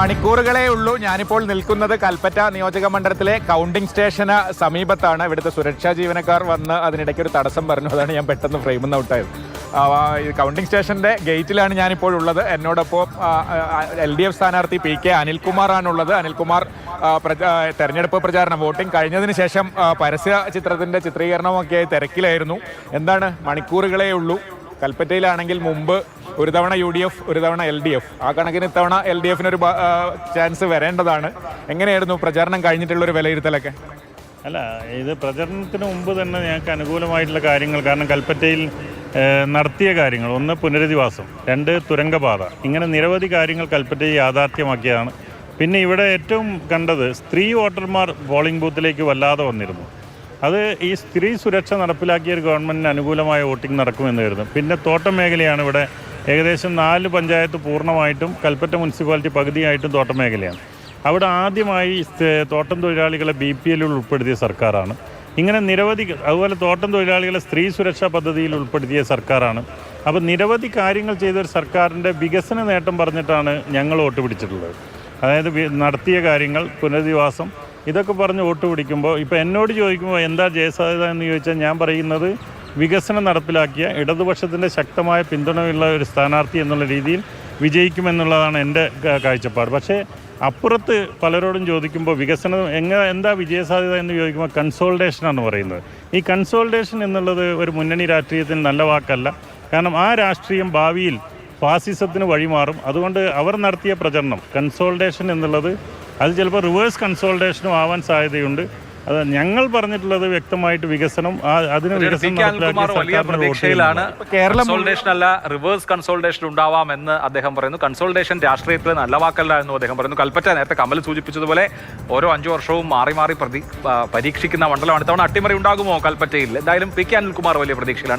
മണിക്കൂറുകളേ ഉള്ളൂ. ഞാനിപ്പോൾ നിൽക്കുന്നത് കൽപ്പറ്റ നിയോജക മണ്ഡലത്തിലെ കൗണ്ടിംഗ് സ്റ്റേഷന് സമീപത്താണ്. ഇവിടുത്തെ സുരക്ഷാ ജീവനക്കാർ വന്ന് അതിനിടയ്ക്ക് ഒരു തടസ്സം പറഞ്ഞു. അതാണ് ഞാൻ പെട്ടെന്ന് ഫ്രെയിമിൽ നിന്ന് ഔട്ടായത്. കൗണ്ടിംഗ് സ്റ്റേഷൻ്റെ ഗേറ്റിലാണ് ഞാനിപ്പോൾ ഉള്ളത്. എന്നോടൊപ്പം LDF സ്ഥാനാർത്ഥി PK അനിൽകുമാറാണുള്ളത്. അനിൽകുമാർ തെരഞ്ഞെടുപ്പ് പ്രചാരണം വോട്ടിംഗ് കഴിഞ്ഞതിന് ശേഷം പരസ്യ ചിത്രത്തിൻ്റെ ചിത്രീകരണമൊക്കെ തിരക്കിലായിരുന്നു. എന്താണ്, മണിക്കൂറുകളേ ഉള്ളൂ. കൽപ്പറ്റയിലാണെങ്കിൽ മുമ്പ് ഒരു തവണ UDF, ഒരു തവണ LDF. ആ കണക്കിന് ഇത്തവണ LDFനൊരു ചാൻസ് വരേണ്ടതാണ്. എങ്ങനെയായിരുന്നു പ്രചാരണം കഴിഞ്ഞിട്ടുള്ളൊരു വിലയിരുത്തലൊക്കെ? അല്ല, ഇത് പ്രചരണത്തിന് മുമ്പ് തന്നെ ഞങ്ങൾക്ക് അനുകൂലമായിട്ടുള്ള കാര്യങ്ങൾ, കാരണം കൽപ്പറ്റയിൽ നടത്തിയ കാര്യങ്ങൾ, ഒന്ന് പുനരധിവാസം, രണ്ട് തുരങ്കപാത, ഇങ്ങനെ നിരവധി കാര്യങ്ങൾ കൽപ്പറ്റയിൽ യാഥാർത്ഥ്യമാക്കിയതാണ്. പിന്നെ ഇവിടെ ഏറ്റവും കണ്ടത് സ്ത്രീ വോട്ടർമാർ പോളിംഗ് ബൂത്തിലേക്ക് വല്ലാതെ വന്നിരുന്നു. അത് ഈ സ്ത്രീ സുരക്ഷ നടപ്പിലാക്കിയ ഒരു ഗവൺമെൻറ്റിന് അനുകൂലമായ വോട്ടിംഗ് നടക്കുമെന്ന് കരുതുന്നു. പിന്നെ തോട്ടം മേഖലയാണ്. ഇവിടെ ഏകദേശം 4 പഞ്ചായത്ത് പൂർണ്ണമായിട്ടും കൽപ്പറ്റ മുനിസിപ്പാലിറ്റി പകുതിയായിട്ടും തോട്ടം മേഖലയാണ്. അവിടെ ആദ്യമായി തോട്ടം തൊഴിലാളികളെ BPL ഉൾപ്പെടുത്തിയ സർക്കാരാണ്. ഇങ്ങനെ നിരവധി, അതുപോലെ തോട്ടം തൊഴിലാളികളെ സ്ത്രീ സുരക്ഷാ പദ്ധതിയിൽ ഉൾപ്പെടുത്തിയ സർക്കാരാണ്. അപ്പോൾ നിരവധി കാര്യങ്ങൾ ചെയ്തൊരു സർക്കാരിൻ്റെ വികസന നേട്ടം പറഞ്ഞിട്ടാണ് ഞങ്ങൾ വോട്ട് പിടിച്ചിട്ടുള്ളത്. അതായത് നടത്തിയ കാര്യങ്ങൾ, പുനരധിവാസം, ഇതൊക്കെ പറഞ്ഞ് വോട്ട് പിടിക്കുമ്പോൾ ഇപ്പോൾ എന്നോട് ചോദിക്കുമ്പോൾ എന്താ ജയസാധ്യത എന്ന് ചോദിച്ചാൽ ഞാൻ പറയുന്നത് വികസനം നടപ്പിലാക്കിയ ഇടതുപക്ഷത്തിൻ്റെ ശക്തമായ പിന്തുണയുള്ള ഒരു സ്ഥാനാർത്ഥി എന്നുള്ള രീതിയിൽ വിജയിക്കുമെന്നുള്ളതാണ് എൻ്റെ കാഴ്ചപ്പാട്. പക്ഷേ അപ്പുറത്ത് പലരോടും ചോദിക്കുമ്പോൾ വികസനം എന്താ വിജയസാധ്യത എന്ന് ചോദിക്കുമ്പോൾ കൺസോൾട്ടേഷനാണ് പറയുന്നത്. ഈ കൺസോൾട്ടേഷൻ എന്നുള്ളത് ഒരു മുന്നണി രാഷ്ട്രീയത്തിന് നല്ല വാക്കല്ല. കാരണം ആ രാഷ്ട്രീയം ഭാവിയിൽ ഫാസിസത്തിന് വഴിമാറും. അതുകൊണ്ട് അവർ നടത്തിയ പ്രചരണം കൺസോൾട്ടേഷൻ എന്നുള്ളത് അത് ചിലപ്പോൾ റിവേഴ്സ് കൺസോൾട്ടേഷനും ആവാൻ സാധ്യതയുണ്ട്. അത് ഞങ്ങൾ പറഞ്ഞിട്ടുള്ളത് വ്യക്തമായിട്ട് വികസനം, അതിന് വലിയ പ്രതീക്ഷയിലാണ്. കൺസോൾട്ടേഷൻ അല്ല, റിവേഴ്സ് കൺസോൾട്ടേഷൻ ഉണ്ടാവാമെന്ന് അദ്ദേഹം പറയുന്നു. കൺസോൾട്ടേഷൻ രാഷ്ട്രീയത്തിൽ നല്ല വാക്കല്ല എന്നും അദ്ദേഹം പറയുന്നു. കൽപ്പറ്റ നേരത്തെ കമൽ സൂചിപ്പിച്ചതുപോലെ ഓരോ 5 വർഷവും മാറി മാറി പരീക്ഷിക്കുന്ന മണ്ഡലമാണ്. ഇത്തവണ അട്ടിമറി ഉണ്ടാകുമോ കൽപ്പറ്റയിൽ? എന്തായാലും PK അനിൽകുമാർ വലിയ പ്രതീക്ഷയിലാണ്.